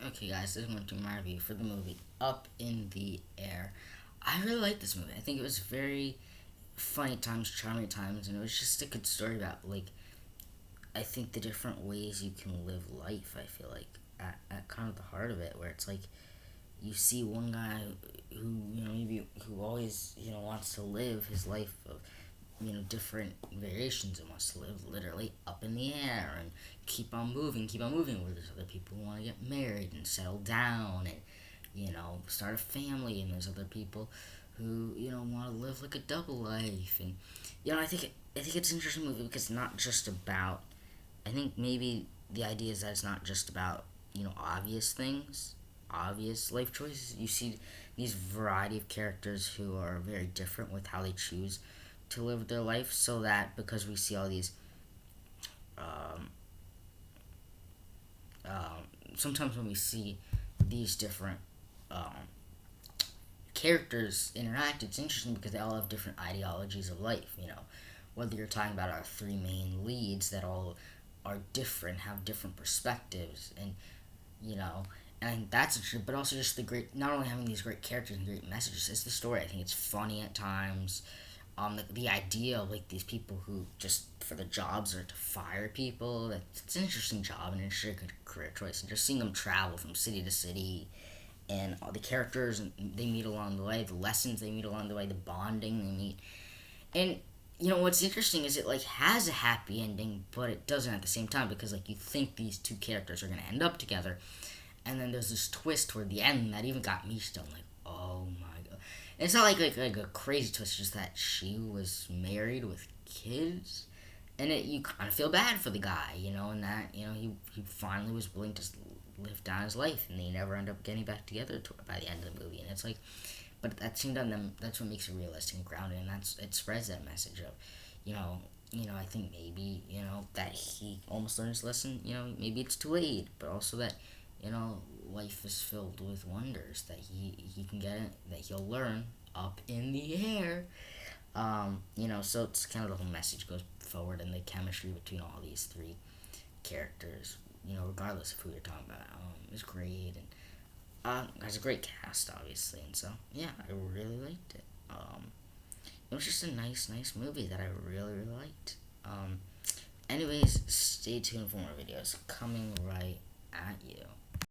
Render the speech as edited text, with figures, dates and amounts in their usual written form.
Okay, guys, this is going to be my review for the movie Up in the Air. I really liked this movie. I think it was very funny at times, charming at times, and it was just a good story about, I think the different ways you can live life. I feel like at kind of the heart of it, where it's like you see one guy who, maybe who always, wants to live his life of different variations and wants to live literally up in the air and keep on moving. Where there's other people who want to get married and settle down and start a family, and there's other people who want to live like a double life. And I think it's an interesting movie because it's not just about. I think maybe the idea is that it's not just about obvious things, obvious life choices. You see these variety of characters who are very different with how they choose to live their life, so that because we see all these um, sometimes when we see these different um, characters interact, it's interesting because they all have different ideologies of life. Whether you're talking about our three main leads that all are different, have different perspectives, and you know, and I think that's true. But also just the great, not only having these great characters and great messages, it's the story. I think it's funny at times. The idea of like these people who just for the jobs are to fire people. It's an interesting job and an interesting career choice. And just seeing them travel from city to city, and all the characters they meet along the way, the lessons they meet along the way, the bonding they meet, and what's interesting is it like has a happy ending, but it doesn't at the same time because like you think these two characters are gonna end up together, and then there's this twist toward the end that even got me still like, oh my god. And it's not like a crazy twist, just that she was married with kids, and you kind of feel bad for the guy, and that he finally was willing to live down his life, and they never end up getting back together by the end of the movie, and it's like, but at the same time, that's what makes it realistic and grounded, and it spreads that message of, you know, I think maybe that he almost learned his lesson. Maybe it's too late, but also that life is filled with wonders that he can get, that he'll learn up in the air. So it's kind of the whole message goes forward, and the chemistry between all these three characters, regardless of who you're talking about, is great, and has a great cast, obviously, and so yeah, I really liked it. It was just a nice movie that I really liked. Anyways, stay tuned for more videos coming right at you.